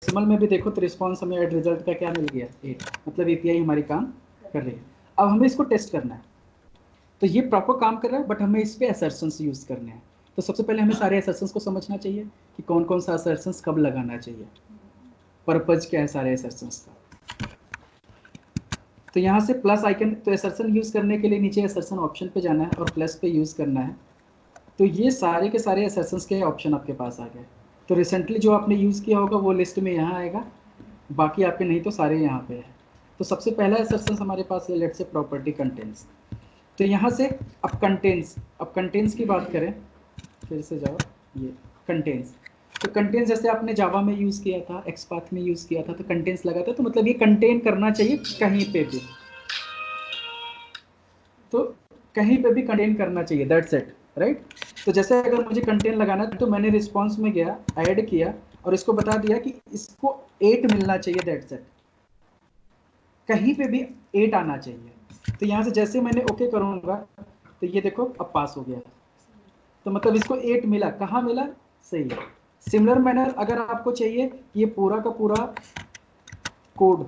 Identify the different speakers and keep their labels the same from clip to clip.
Speaker 1: Decimal में भी देखो तो रिस्पॉन्स हमें एड रिजल्ट का क्या मिल गया 8, मतलब एपीआई हमारी काम कर रही है। अब हमें इसको टेस्ट करना है, तो ये प्रॉपर काम कर रहा है, बट हमें इस पे असर्शंस यूज करने हैं। तो सबसे पहले हमें सारे असर्शंस को समझना चाहिए कि कौन कौन सा असर्शंस कब लगाना चाहिए, पर्पज क्या है सारे असर्शंस का। तो यहाँ से प्लस आइकन, तो असर्शन यूज करने के लिए नीचे असर्शन ऑप्शन पे जाना है और प्लस पे यूज करना है। तो ये सारे के सारे असर्शंस के ऑप्शन आपके पास आ गए। तो रिसेंटली जो आपने यूज किया होगा वो लिस्ट में यहाँ आएगा, बाकी आपके नहीं तो सारे यहाँ पे है। तो सबसे पहला असर्शन हमारे पास है, लेट्स से प्रॉपर्टी कंटेंट्स। तो यहाँ से अब कंटेंट्स की बात करें, फिर से जाओ ये कंटेंट्स। तो कंटेंट्स जैसे आपने जावा में यूज़ किया था, एक्सपाथ में यूज़ किया था, तो कंटेंट्स लगा था, तो मतलब ये कंटेन करना चाहिए कहीं पे भी, तो कहीं पे भी कंटेन करना चाहिए, दैट्स इट, राइट। तो जैसे अगर मुझे कंटेन लगाना है तो मैंने रिस्पॉन्स में गया, ऐड किया और इसको बता दिया कि इसको 8 मिलना चाहिए, दैट्स इट, कहीं पे भी 8 आना चाहिए। तो यहाँ से जैसे मैंने ओके करूँगा तो ये देखो अब पास हो गया, तो मतलब इसको 8 मिला, कहाँ मिला, सही है। सिमिलर मैनर अगर आपको चाहिए ये पूरा का पूरा कोड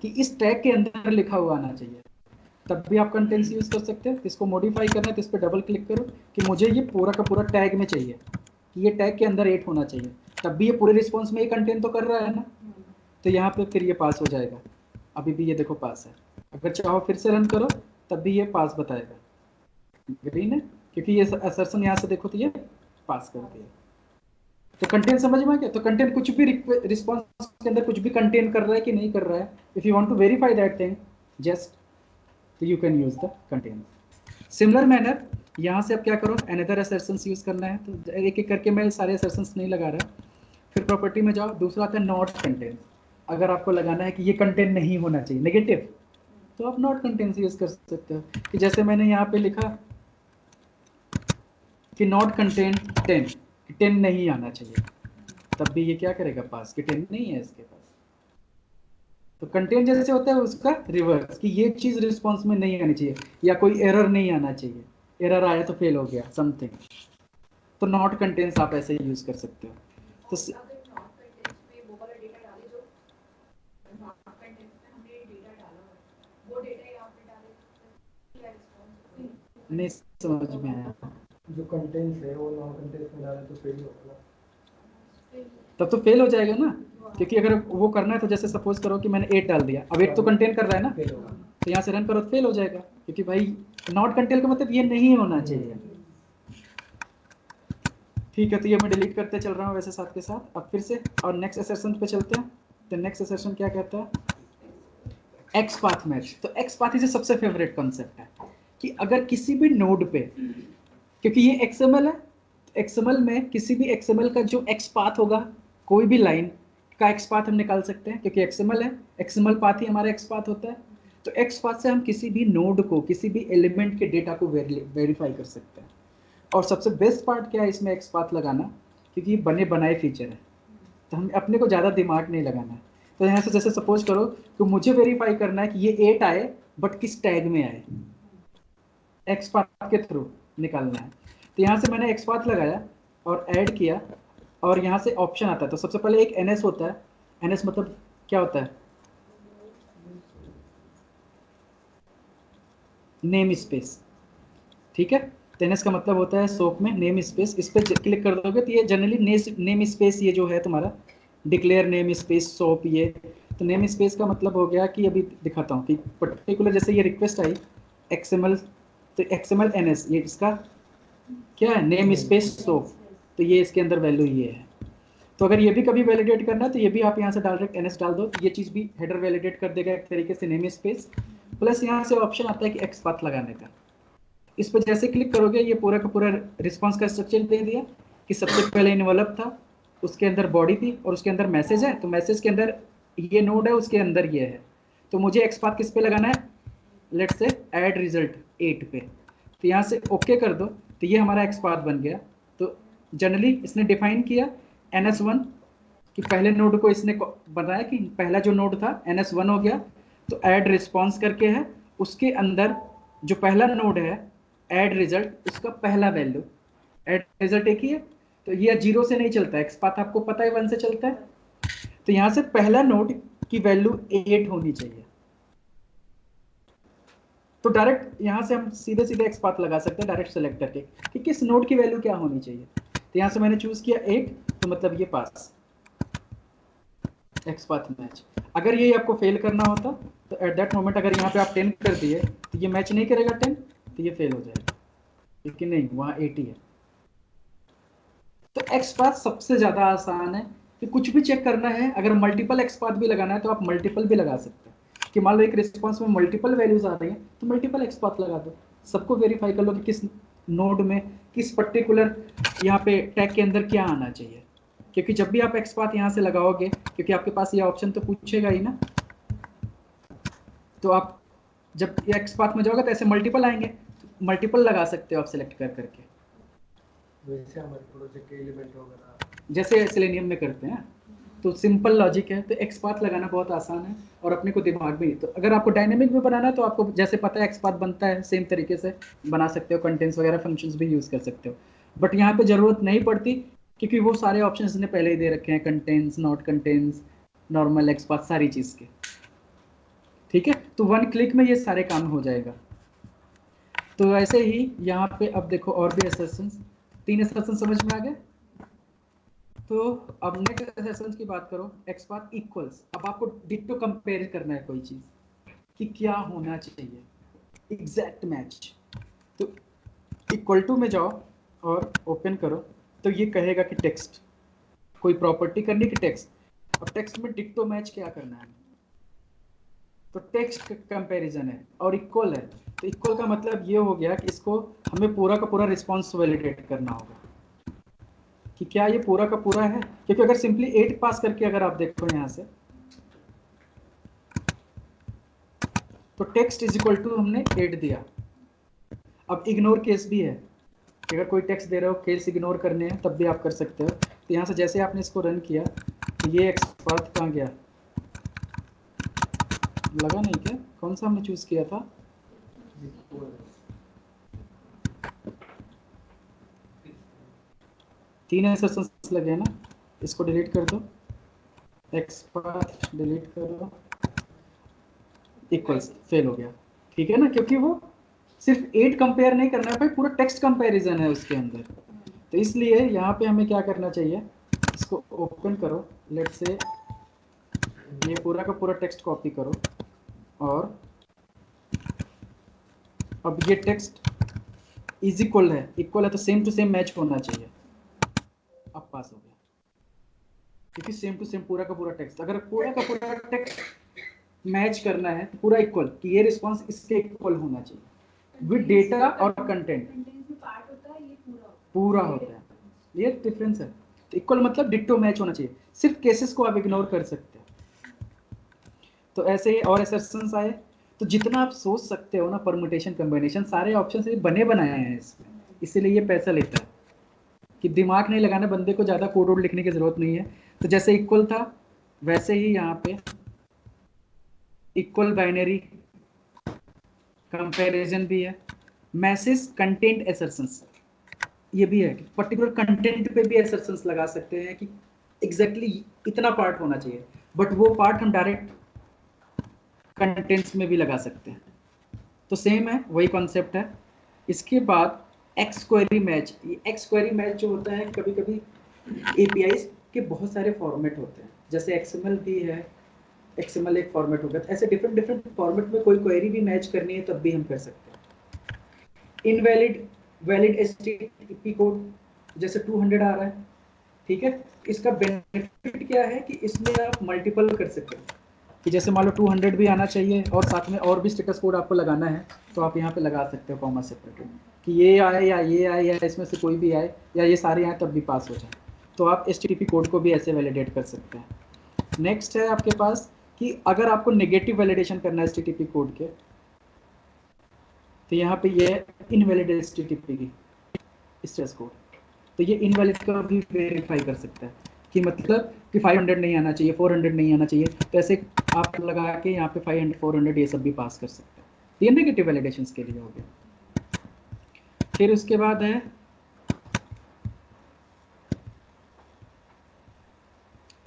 Speaker 1: कि इस टैग के अंदर लिखा हुआ आना चाहिए, तब भी आप कंटेंट्स यूज कर सकते हैं। इसको मॉडिफाई करना है तो इस पर डबल क्लिक करो कि मुझे ये पूरा का पूरा टैग में चाहिए, कि ये टैग के अंदर 8 होना चाहिए, तब भी ये पूरे रिस्पॉन्स में ये कंटेंट तो कर रहा है ना, तो यहाँ पे फिर ये पास हो जाएगा। अभी भी ये देखो पास है, अगर चाहो फिर से रन करो तब भी ये पास बताएगा, ग्रीन है, क्योंकि ये असर्शन यहाँ से देखो तो ये पास कर दिया। तो कंटेंट समझ में आ गया। तो कंटेंट कुछ भी रिस्पॉन्स के अंदर कुछ भी कंटेन कर रहा है कि नहीं कर रहा है, if you want to verify that thing just, तो you can use the content. Similar manner यहाँ से अब क्या करो, अनदर असर्शंस यूज करना है, तो एक एक करके मैं सारे असर्शंस नहीं लगा रहा। फिर प्रॉपर्टी में जाओ, दूसरा आता है नॉट कंटेंट। अगर आपको लगाना है कि ये कंटेंट नहीं होना चाहिए, नेगेटिव, तो आप नॉट कंटेंट यूज कर सकते हो, कि जैसे मैंने यहाँ पे लिखा कि नॉट कंटेन 10, 10 नहीं आना चाहिए, तब भी ये क्या करेगा, पास, कि 10 नहीं है इसके पास। तो कंटेंट जैसे होता है उसका रिवर्स, कि ये चीज रिस्पॉन्स में नहीं आनी चाहिए, या कोई एरर नहीं आना चाहिए, एरर आया तो फेल हो गया समथिंग, तो नॉट कंटेंट्स आप ऐसे ही यूज कर सकते हो। तो नहीं समझ में आया,
Speaker 2: जो कंटेंट्स है वो नॉन कंटेंट्स में डाले तो फेल होगा,
Speaker 1: तब तो फेल हो जाएगा ना, क्योंकि अगर वो करना है तो जैसे सपोज करो कि मैंने 8 डाल दिया, अब 8 तो कंटेन कर रहा है ना, तो यहाँ से रन करो तो फेल हो जाएगा, क्योंकि भाई नॉट कंटेन का मतलब ये नहीं होना चाहिए। ठीक है, तो ये मैं डिलीट करते चल रहा हूँ वैसे साथ के साथ। अब फिर से और नेक्स्ट असेसन पे चलते हैं। तो नेक्स्ट असेसन क्या कहता है, एक्स पाथ मैच। तो एक्स पाथ इसे सबसे फेवरेट कॉन्सेप्ट है, कि अगर किसी भी नोड पे, क्योंकि ये एक्सएमएल है, एक्सएमएल में किसी भी एक्सएमएल का जो एक्स पाथ होगा, कोई भी लाइन का एक्स पाथ हम निकाल सकते हैं, क्योंकि एक्सएमएल है, एक्सएमएल पाथ ही हमारा एक्स पाथ होता है। तो एक्स पाथ से हम किसी भी नोड को, किसी भी एलिमेंट के डेटा को वेरीफाई कर सकते हैं। और सबसे बेस्ट पार्ट क्या है इसमें एक्स पाथ लगाना, क्योंकि ये बने बनाए फीचर है, तो हम अपने को ज़्यादा दिमाग नहीं लगाना है। तो यहाँ से जैसे सपोज करो कि मुझे वेरीफाई करना है कि ये 8 आए बट किस टैग में आए, एक्स पाथ के थ्रू निकालना है। तो यहाँ से मैंने एक्स पाथ लगाया और ऐड किया, और यहाँ से ऑप्शन आता है। तो सबसे पहले एक एनएस होता है, एनएस मतलब क्या होता है, नेम स्पेस, ठीक है। तो एनएस का मतलब होता है सोप में नेम स्पेस, इस पर क्लिक कर दोगे तो ये जनरली नेम स्पेस, ये जो है तुम्हारा डिक्लेयर नेम स्पेस सोप, ये तो नेम स्पेस का मतलब हो गया कि अभी दिखाता हूँ कि पर्टिकुलर जैसे ये रिक्वेस्ट आई एक्सएमएल, तो एक्सएमएल एनएस ये इसका क्या है, नेम स्पेस सोप, तो ये इसके अंदर वैल्यू ये है। तो अगर ये भी कभी वैलिडेट करना है तो ये भी आप यहाँ से डायरेक्ट एनएस डाल दो, तो ये चीज़ भी हेडर वैलिडेट कर देगा एक तरीके से नेम स्पेस, प्लस यहाँ से ऑप्शन आता है कि एक्स पाथ लगाने का। इस पर जैसे क्लिक करोगे ये पूरा का पूरा रिस्पॉन्स का स्ट्रक्चर दे दिया, कि सबसे पहले इन्वॉल्व था, उसके अंदर बॉडी थी और उसके अंदर मैसेज है, तो मैसेज के अंदर ये नोड है, उसके अंदर ये है। तो मुझे एक्स पाथ किस पे लगाना है, लेट्स से ऐड रिजल्ट 8 पे, तो यहाँ से ओके कर दो, तो ये हमारा एक्स पाथ बन गया। तो जनरली इसने डिफाइन किया NS1, कि पहले नोड को इसने बताया कि पहला जो नोड था NS1 हो गया, तो ऐड रिस्पॉन्स करके है, उसके अंदर जो पहला नोड है ऐड रिजल्ट, उसका पहला वैल्यू, ऐड रिजल्ट एक ही है, तो ये 0 से नहीं चलता है, एक्स पाथ आपको पता है 1 से चलता है, तो यहाँ से पहला नोड की वैल्यू 8 होनी चाहिए। तो डायरेक्ट यहाँ से हम सीधे सीधे एक्स पाथ लगा सकते हैं डायरेक्ट सेलेक्ट करके कि किस नोड की वैल्यू क्या होनी चाहिए। तो यहाँ से मैंने चूज किया 8, तो मतलब ये पास एक्स पाथ मैच। अगर ये आपको फेल करना होता तो एट दैट मोमेंट अगर यहाँ पे आप 10 कर दिए तो ये मैच नहीं करेगा 10, तो ये फेल हो जाएगा, क्योंकि नहीं वहाँ 80 है। तो एक्स पाथ सबसे ज्यादा आसान है कि कुछ भी चेक करना है, अगर मल्टीपल एक्स पाथ भी लगाना है तो आप मल्टीपल भी लगा सकते हैं कि मान लो एक रिस्पॉन्स में मल्टीपल वैल्यूज आ रही हैं तो मल्टीपल एक्स पाथ लगा दो, सबको वेरीफाई कर लो कि किस नोड में किस पर्टिकुलर यहाँ पे टैग के अंदर क्या आना चाहिए। क्योंकि जब भी आप एक्स पाथ यहाँ से लगाओगे, क्योंकि आपके पास ये ऑप्शन तो पूछेगा ही ना, तो आप जब एक्स पाथ में जाओगे तो ऐसे मल्टीपल आएंगे, मल्टीपल लगा सकते हो आप सिलेक्ट कर करके,
Speaker 2: वैसे हमारे प्रोजेक्ट के एलिमेंट वगैरह
Speaker 1: जैसे सेलेनियम में करते हैं। तो सिंपल लॉजिक है, तो एक्स पाथ लगाना बहुत आसान है और अपने को दिमाग में। तो अगर आपको डायनेमिक में बनाना है तो आपको जैसे पता है एक्स पाथ बनता है, सेम तरीके से बना सकते हो, कंटेंट्स वगैरह फंक्शंस भी यूज कर सकते हो। बट यहाँ पे जरूरत नहीं पड़ती क्योंकि वो सारे ऑप्शंस ने पहले ही दे रखे हैं, contents, not contents, normal x path, सारी चीज के। ठीक है, तो वन क्लिक में ये सारे काम हो जाएगा। तो ऐसे ही यहाँ पे अब देखो और भी एसर्शंस, 3 एसर्शन समझ में आ गए। तो अब नेक्स्ट एसर्शन की बात करो, एक्स पाथ इक्वल्स। अब आपको डिट्टो कंपेयर करना है कोई चीज कि क्या होना चाहिए, एग्जैक्ट मैच। तो इक्वल टू में जाओ और ओपन करो, तो ये कहेगा कि टेक्स्ट, कोई प्रॉपर्टी करनी कि टेक्स्ट। अब टेक्स्ट में डिट्टो मैच क्या करना है, तो टेक्स्ट कंपैरिजन है और इक्वल है। तो इक्वल का मतलब ये हो गया कि इसको हमें पूरा का पूरा रिस्पॉन्स वैलिडेट करना होगा कि क्या ये पूरा का पूरा है। क्योंकि अगर सिंपली 8 पास करके अगर आप देखो यहाँ से, तो टेक्स्ट इज इक्वल टू हमने 8 दिया। अब इग्नोर केस भी है, अगर कोई टेक्स्ट दे रहे हो केस इग्नोर करने हैं तब भी आप कर सकते हो। तो यहाँ से जैसे आपने इसको रन किया तो ये एक्स पाथ कहाँ गया, लगा नहीं क्या, कौन सा हमने चूज किया था, तीन एसर्शंस लगे हैं ना, इसको डिलीट कर दो, एक्स पाथ डिलीट कर दो, इक्वल्स फेल हो गया। ठीक है ना, क्योंकि वो सिर्फ 8 कंपेयर नहीं करना है भाई, पूरा टेक्स्ट कंपैरिजन है उसके अंदर। तो इसलिए यहाँ पे हमें क्या करना चाहिए, इसको ओपन करो, लेट्स से ये पूरा का पूरा टेक्स्ट कॉपी करो और अब ये टेक्स्ट इज इक्वल है तो सेम टू सेम मैच होना चाहिए। अब पास हो गया, क्योंकि सेम टू सेम पूरा का पूरा टेक्स्ट, अगर पूरा का पूरा टेक्स्ट मैच करना है तो पूरा इक्वल, कि ये रिस्पॉन्स इसके इक्वल होना चाहिए विद डेटा और कंटेंट, पूरा होता है, ये डिफरेंस है। तो इक्वल मतलब डिट्टो मैच होना चाहिए, सिर्फ केसेस को आप इग्नोर कर सकते हो। तो ऐसे ही और एसर्शंस आए, तो जितना आप सोच सकते हो ना, परमुटेशन कॉम्बिनेशन सारे ऑप्शन से बने बनाए हैं इसमें, इसीलिए ये पैसा लेता है कि दिमाग नहीं लगाना, बंदे को ज़्यादा कोड वोड लिखने की जरूरत नहीं है। तो जैसे इक्वल था वैसे ही यहाँ पे इक्वल बाइनरी कंपैरिजन भी है, मैसेज कंटेंट एसर्शंस ये भी है कि पर्टिकुलर कंटेंट पे भी एसर्शंस लगा सकते हैं कि एग्जैक्टली इतना पार्ट होना चाहिए, बट वो पार्ट हम डायरेक्ट कंटेंट्स में भी लगा सकते हैं। तो सेम है, वही कॉन्सेप्ट है। इसके बाद एक्स क्वेरी मैच, ये एक्स क्वेरी मैच जो होता है, कभी कभी एपीआई के बहुत सारे फॉर्मेट होते हैं, जैसे एक्सएमएल भी है, एक्सएमएल एक फॉर्मेट होगा, ऐसे डिफरेंट डिफरेंट फॉर्मेट में कोई क्वेरी भी मैच करनी है तब भी हम कर सकते हैं। इनवैलिड वैलिड एचटीटीपी कोड जैसे 200 आ रहा है, ठीक है, इसका बेनिफिट क्या है कि इसमें आप मल्टीपल कर सकते हो, कि जैसे मान लो 200 भी आना चाहिए और साथ में और भी स्टेटस कोड आपको लगाना है, तो आप यहाँ पे लगा सकते हो कॉमा सेपरेटेड, कि ये आए या ये आए या इसमें से कोई भी आए या ये सारे आए तब भी पास हो जाए। तो आप एचटीटीपी कोड को भी ऐसे वैलिडेट कर सकते हैं। नेक्स्ट है आपके पास कि अगर आपको नेगेटिव वैलिडेशन करना है एचटीटीपी कोड के, तो यहाँ पे ये इनवैलिड एचटीटीपी की स्टेटस कोड, तो ये इनवैलिड का भी वेरीफाई कर सकता है कि मतलब कि 500 नहीं आना चाहिए, 400 नहीं आना चाहिए, तो ऐसे आप लगा के यहाँ पे 500 400 ये सब भी पास कर सकते हैं। ये नेगेटिव वैलिडेशन के लिए हो गया। फिर उसके बाद है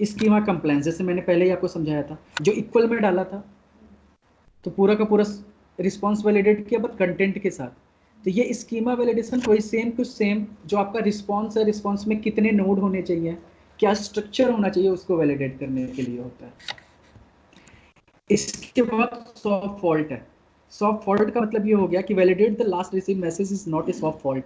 Speaker 1: स्कीमा कंप्लायंस, जैसे मैंने पहले ही आपको समझाया था, जो इक्वल में डाला था तो पूरा का पूरा रिस्पॉन्स वैलिडेट किया बट कंटेंट के साथ। तो ये स्कीमा वैलिडेशन वही सेम टू सेम, जो आपका रिस्पॉन्स है, रिस्पॉन्स में कितने नोड होने चाहिए, क्या स्ट्रक्चर होना चाहिए, उसको वैलिडेट करने के लिए होता है। इसके बाद सॉफ्ट फॉल्ट है। सॉफ्ट फॉल्ट का मतलब ये हो गया कि validate the last receive message is not a soft fault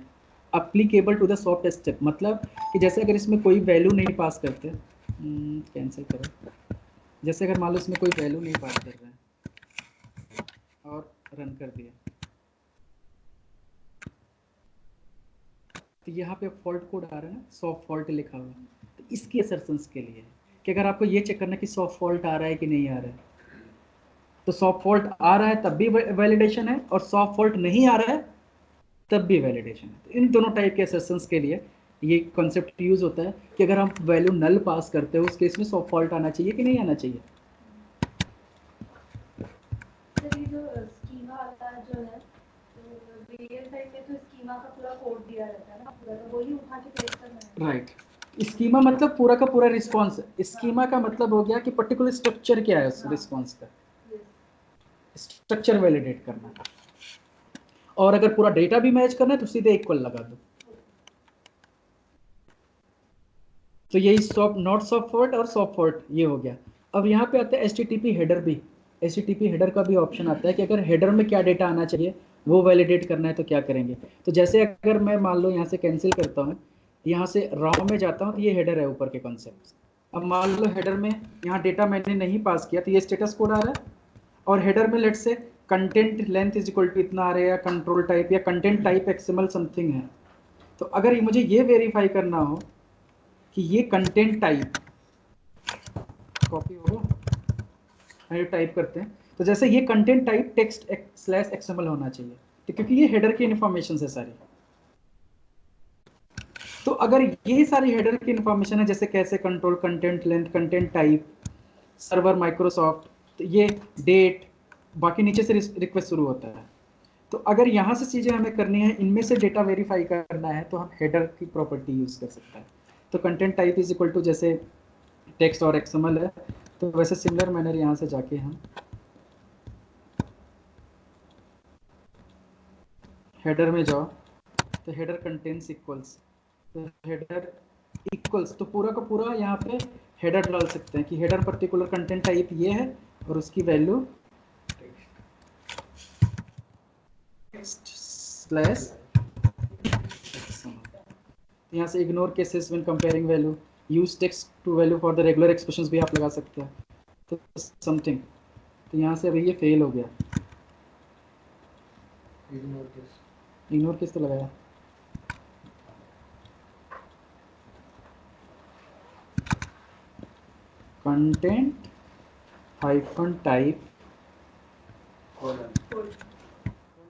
Speaker 1: applicable to the soft step, मतलब कि जैसे अगर इसमें कोई वैल्यू नहीं पास करते, कैंसिल करो, जैसे अगर मान लो इसमें कोई वैल्यू नहीं पास कर रहे हैं और रन कर दिया, तो यहाँ पे फॉल्ट कोड आ रहा है ना, सॉफ्ट फॉल्ट लिखा हुआ, तो इसकी असर्शंस के लिए कि अगर आपको ये चेक करना कि सॉफ्ट फॉल्ट आ रहा है कि नहीं आ रहा है, तो सॉफ्ट फॉल्ट आ रहा है तब भी वैलिडेशन है, और सॉफ्ट फॉल्ट नहीं आ रहा है तब भी वैलिडेशन है। तो इन दोनों टाइप के असर्शंस के लिए ये कॉन्सेप्ट यूज होता है कि अगर हम वैल्यू नल पास करते हो उस केस में सॉफ्ट फॉल्ट आना चाहिए कि नहीं आना चाहिए।
Speaker 3: सर ये जो स्कीमा आता है जो है, तो रियल टाइम में तो स्कीमा का पूरा कोड दिया रहता है ना, पूरा तो वही उठा के पेस्ट करना है।
Speaker 1: राइट, स्कीमा मतलब पूरा का पूरा रिस्पॉन्स है। स्कीमा का मतलब हो गया कि पर्टिकुलर स्ट्रक्चर क्या है उस रिस्पॉन्स का, स्ट्रक्चर वैलिडेट करना, और अगर पूरा डेटा भी मैच करना है तो सीधे इक्वल लगा दो। तो यही सॉफ्ट नॉट सॉफ्ट फॉल्ट और सॉफ्ट फॉल्ट ये हो गया। अब यहाँ पे आता है HTTP हेडर भी, HTTP हेडर का भी ऑप्शन आता है कि अगर हेडर में क्या डेटा आना चाहिए वो वैलिडेट करना है तो क्या करेंगे। तो जैसे अगर मैं मान लो यहाँ से कैंसिल करता हूँ, यहाँ से रॉ में जाता हूँ, तो ये हेडर है ऊपर के कॉन्सेप्ट। अब मान लो हेडर में यहाँ डेटा मैंने नहीं पास किया तो ये स्टेटस कोड आ रहा है, और हेडर में लेट से content length is equal to इतना आ रहा है, या कंट्रोल टाइप या कंटेंट टाइप XML समथिंग है। तो अगर मुझे ये वेरीफाई करना हो कि ये कंटेंट टाइप कॉपी होगा, ये टाइप करते हैं, तो जैसे ये content type text slash XML होना चाहिए, तो क्योंकि ये हेडर की इन्फॉर्मेशन है सारी। तो अगर ये सारी हेडर की इन्फॉर्मेशन है, जैसे कैसे control, content length, content type, server Microsoft, तो ये डेट, बाकी नीचे से रिक्वेस्ट शुरू होता है। तो अगर यहाँ से चीज़ें हमें करनी है, इनमें से डेटा वेरीफाई करना है, तो हम हेडर की प्रॉपर्टी यूज़ कर सकते हैं। तो content type is equal to जैसे टेक्स्ट और XML है, तो वैसे सिमिलर मैनर यहाँ से जाके हम हेडर में जाओ, तो हेडर कंटेंट्स इक्वल्स, तो हेडर इक्वल्स, तो पूरा का पूरा यहाँ पे हेडर डाल सकते हैं कि हेडर पर्टिकुलर कंटेंट टाइप ये है और उसकी वैल्यू टेक्स्ट स्लैश, यहाँ से ignore cases when comparing value, use text to value for the regular expressions भी आप लगा सकते हैं। तो समथिंग, तो यहाँ से अभी ये फेल हो गया, इग्नोर केस तो लगाया, कंटेंट हाइफन टाइप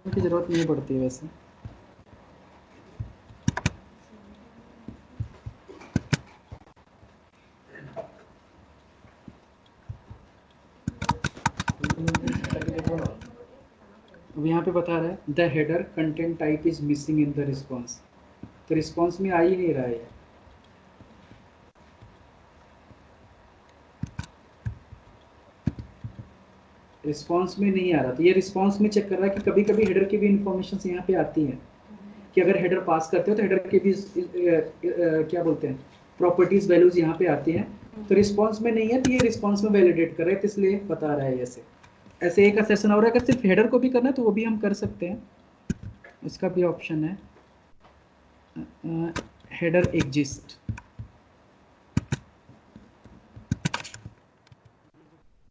Speaker 1: की जरूरत नहीं पड़ती वैसे। अब यहाँ पे बता रहा है the header content type is missing in the response, तो रिस्पॉन्स में आ ही नहीं रहा है, रिस्पॉन्स में नहीं आ रहा। तो ये रिस्पॉन्स में चेक कर रहा है कि कभी कभी हेडर की भी इंफॉर्मेशन यहाँ पे आती है कि अगर हेडर पास करते हो तो हेडर के भी क्या बोलते हैं प्रॉपर्टीज वैल्यूज यहाँ पे आती हैं, तो रिस्पॉन्स में नहीं है, तो ये रिस्पॉन्स में वैलिडेट कर रहे हैं, तो इसलिए बता रहा है ऐसे। ऐसे एक सेशन और अगर सिर्फ हेडर को भी करना है तो वो भी हम कर सकते हैं, उसका भी ऑप्शन है हेडर एग्जिस्ट,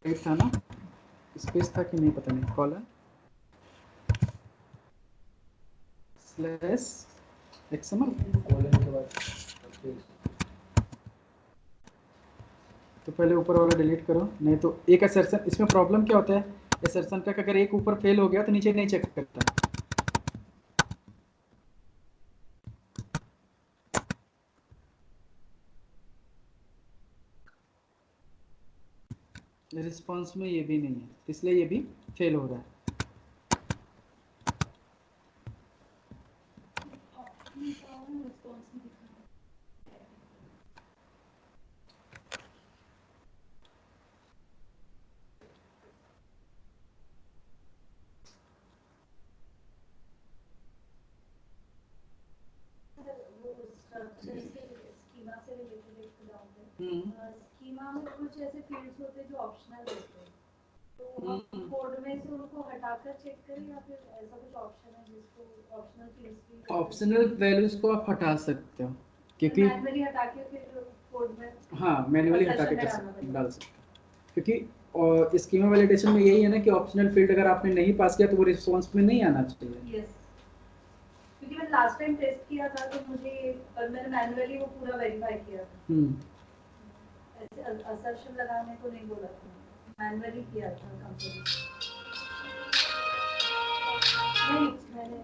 Speaker 1: था ना, स्पेस था कि नहीं पता नहीं, कॉलन स्लैश XML, तो पहले ऊपर वाला डिलीट करो, नहीं तो एक असर्शन, इसमें प्रॉब्लम क्या होता है असर्शन का, अगर एक ऊपर फेल हो गया तो नीचे नहीं चेक करता। रिस्पॉन्स में ये भी नहीं है, इसलिए ये भी फेल हो रहा है।
Speaker 3: स्कीमा में कुछ ऐसे फील्ड्स होते हैं जो ऑप्शनल होते हैं, तो हम कोड में से उनको हटाकर चेक करें या फिर ऐसा कुछ ऑप्शन है जिसको ऑप्शनल फील्ड्स भी
Speaker 1: ऑप्शनल वैल्यूज को आप हटा सकते हो क्योंकि
Speaker 3: मैनुअली हटा के फिर कोड में
Speaker 1: हाँ मैनुअली हटा के डाल सकते हो क्योंकि और स्कीमा वैलिडेशन में यही है ना कि ऑप्शनल फील्ड अगर आपने नहीं पास किया तो वो रिस्पॉन्स में नहीं आना चाहिए।
Speaker 3: यस, क्योंकि मैंने लास्ट टाइम टेस्ट किया था तो मुझे और मैंने मैनुअली वो पूरा वेरीफाई किया था, ऐसे असर्शन लगाने को नहीं बोला था, मैनुअली किया था कंप्लीट। नहीं मैंने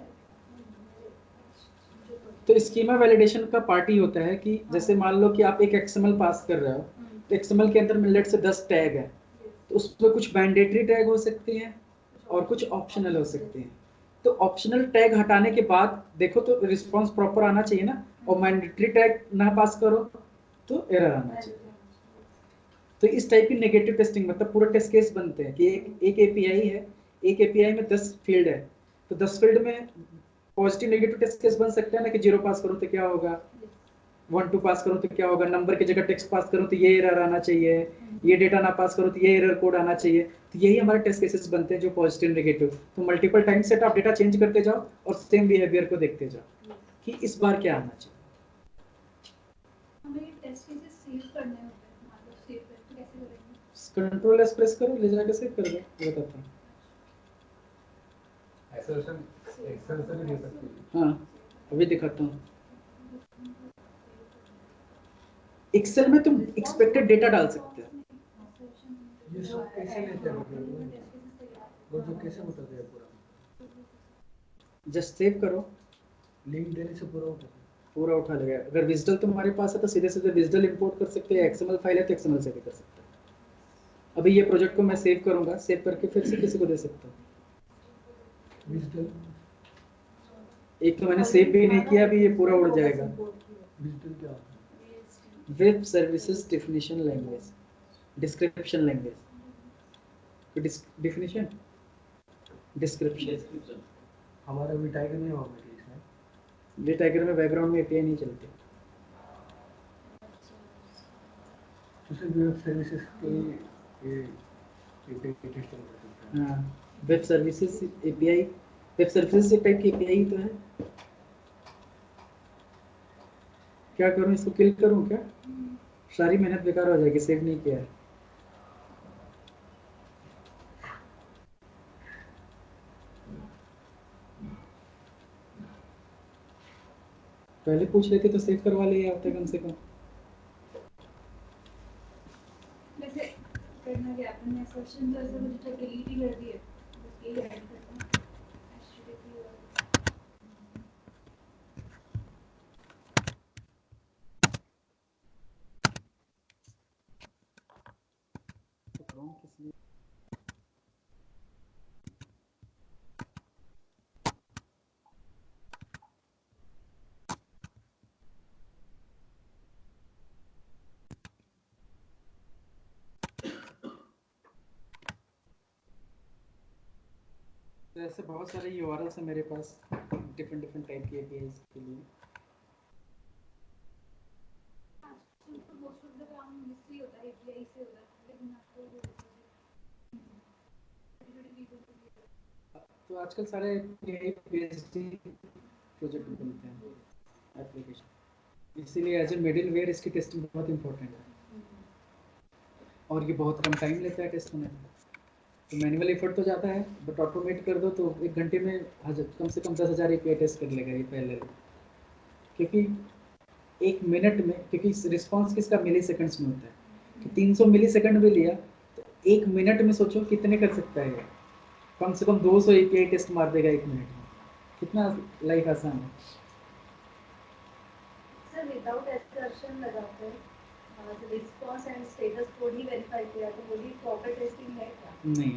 Speaker 1: तो स्कीमा वैलिडेशन का पार्ट ही होता है कि जैसे मान लो कि आप एक एक्सएमएल पास कर रहे हो, तो एक्सएमएल के अंदर में लेट से 10 टैग है, तो उसमें कुछ मैंडेटरी टैग हो सकते हैं और कुछ ऑप्शनल हो सकते हैं। तो ऑप्शनल टैग हटाने के बाद देखो तो रिस्पांस प्रॉपर आना चाहिए ना, और मैंडेटरी टैग ना पास करो तो एरर आना चाहिए। तो इस टाइप की नेगेटिव टेस्टिंग मतलब पूरा टेस्ट केस बनते हैं कि एक एपीआई है, एक एपीआई में 10 फील्ड है, तो 10 फील्ड में पॉजिटिव नेगेटिव टेस्ट केस बन सकता है ना कि 0 पास करूं तो क्या होगा, 1 2 पास करूं तो क्या होगा, नंबर की जगह टेक्स्ट पास करूं तो ये एरर आना चाहिए, ये डेटा ना पास करूं तो ये एरर कोड आना चाहिए। तो यही हमारे टेस्ट केसेस बनते हैं जो पॉजिटिव नेगेटिव। तो मल्टीपल टाइम सेट आप डेटा चेंज करते जाओ और सेम बिहेवियर को देखते जाओ कि इस बार क्या आना चाहिए।
Speaker 3: हमें टेस्ट केसेस सेव करने होते हैं, मतलब सेव करके कैसे करेंगे?
Speaker 1: कंट्रोल एस प्रेस करो, ले जाके सेव कर दो, ये बताता हूं।
Speaker 2: एक्सेल एक्सेल से भी दे सकते हैं।
Speaker 1: हाँ अभी दिखाता हूँ। एक्सेल में तुम एक्सपेक्टेड डेटा डाल सकते हो।
Speaker 2: ये सब कैसे लेते हैं वो जो कैसे बताते हैं पूरा?
Speaker 1: जस्ट सेव करो,
Speaker 2: लिंक देने से पूरा होता है।
Speaker 1: पूरा उठा लेगा। अगर विजुअल तुम्हारे पास है तो सीधे सीधे विजुअल इंपोर्ट कर सकते हैं, एक्सएमएल फाइल है तो एक्सएमएल से भी कर सकते हैं। अभी ये प्रोजेक्ट को मैं सेव करूंगा, सेव करके फिर से किसी को दे सकता हूँ।
Speaker 2: विजुअल
Speaker 1: एक तो मैंने सेव भी नहीं किया, अभी ये पूरा उड़ जाएगा।
Speaker 2: विजुअल क्या होता है?
Speaker 1: Web services definition language, description language, definition description.
Speaker 2: हमारा भी टाइगर नहीं होगा इसमें।
Speaker 1: ये टाइगर में बैकग्राउंड में एपीआई नहीं चलती।
Speaker 2: तो सिर्फ वेब सर्विसेज के ये एपीआई टेस्टिंग कर सकते हैं।
Speaker 1: हाँ web services API, web services एक टाइप की एपीआई तो है। क्या करूं, इसको किल करूं क्या? सारी मेहनत बेकार हो जाएगी, सेव नहीं किया है। पहले पूछ लेते तो सेव करवा ले आता कम से कम।
Speaker 3: वैसे करना क्या अपन ने सेशन तो ऐसे मुझे तो डिलीट ही कर दिए, बस यही ऐड करना है HTTP और
Speaker 1: क्रोम किस लिए? तो ऐसे बहुत सारे यूआरएल्स हैं मेरे पास डिफरेंट टाइप की एपीआईज के लिए।
Speaker 3: तो मोस्ट ऑफ द काम इससे होता है, API से होता है, लेकिन आपको
Speaker 1: तो आजकल सारे एपीआई बेस्ड प्रोजेक्ट बनते हैं एप्लीकेशन, इसीलिए एज ए मिडिल वेयर इसकी टेस्टिंग बहुत इंपॉर्टेंट है और ये बहुत कम टाइम लेता है टेस्ट होने में। तो मैनुअल एफर्ट तो जाता है, बट ऑटोमेट कर दो तो 1 घंटे में कम से कम 10,000 एपीआई टेस्ट कर लेगा ये पहले, क्योंकि 1 मिनट में, क्योंकि रिस्पांस किसका मिली सेकंड्स में होता है, तो 300 मिली सेकंड भी लिया तो 1 मिनट में सोचो कितने कर सकता है ये। कम से कम 200 एपीआई टेस्ट मार देगा 1 मिनट में। कितना लाइफ आसान है।
Speaker 3: सर विदाउट एक्सर्शन लगाते हैं response and status code he verify किया तो वो भी प्रॉपर टेस्टिंग है क्या?
Speaker 1: नहीं,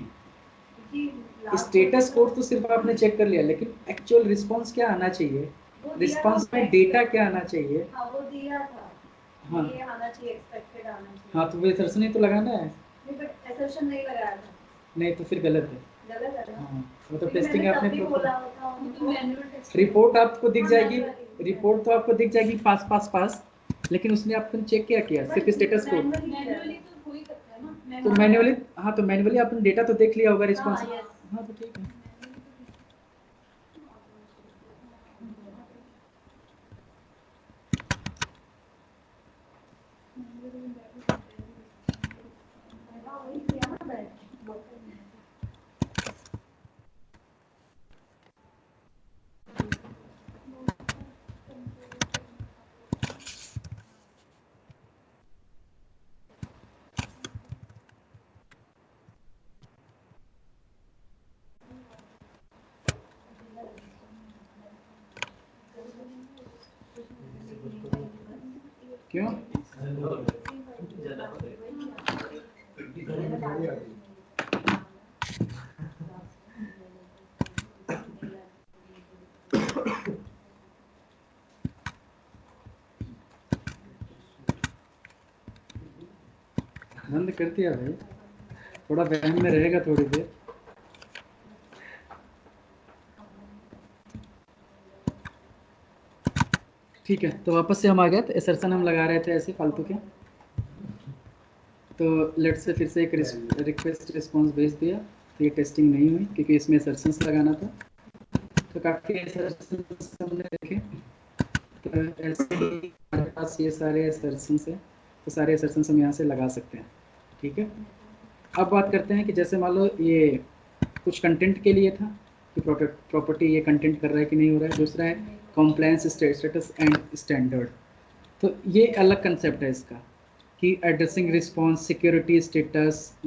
Speaker 3: क्योंकि
Speaker 1: स्टेटस कोड तो सिर्फ आपने चेक कर लिया, लेकिन एक्चुअल रिस्पांस क्या आना चाहिए, रिस्पांस में डेटा क्या आना चाहिए।
Speaker 3: हाँ वो दिया था,
Speaker 1: हाँ
Speaker 3: ये आना चाहिए, एक्सपेक्टेड आना चाहिए।
Speaker 1: हाँ तो असर्शन ही तो लगाना है।
Speaker 3: नहीं बट असर्शन नहीं लगाया था।
Speaker 1: नहीं तो फिर गलत है।
Speaker 3: गलत है ना?
Speaker 1: हाँ मतलब टेस्टिंग आपने
Speaker 3: प्रॉपर
Speaker 1: रिपोर्ट आपको दिख जाएगी, रिपोर्ट तो आपको दिख जाएगी पास पास पास, लेकिन उसने आपको चेक क्या किया, सिर्फ स्टेटस कोड। तो मैन्युअली, हाँ तो मैन्युअली आपने डेटा तो देख लिया होगा रिस्पॉन्स।
Speaker 3: हाँ, yes.
Speaker 1: हाँ तो ठीक है। क्यों? बंद कर दिया भाई, थोड़ा वहम में रहेगा थोड़ी देर। ठीक है, तो वापस से हम आ गए। तो असर्शन हम लगा रहे थे ऐसे फालतू के। तो लेट्स से फिर से एक रिक्वेस्ट रिस्पॉन्स भेज दिया। तो ये टेस्टिंग नहीं हुई क्योंकि इसमें असर्शंस लगाना था। तो काफ़ी असर्शंस हमने देखे। तो ऐसे ही हमारे पास ये सारे असर्शंस हैं, तो सारे असर्शंस हम यहाँ से लगा सकते हैं। ठीक है, अब बात करते हैं कि जैसे मान लो ये कुछ कंटेंट के लिए था कि प्रॉपर्टी ये कंटेंट कर रहा है कि नहीं हो रहा है। दूसरा है कॉम्प्लायंस स्टेटस एंड स्टैंडर्ड। तो ये अलग कंसेप्ट है इसका कि एड्रेसिंग रिस्पॉन्स, सिक्योरिटी स्टेटस,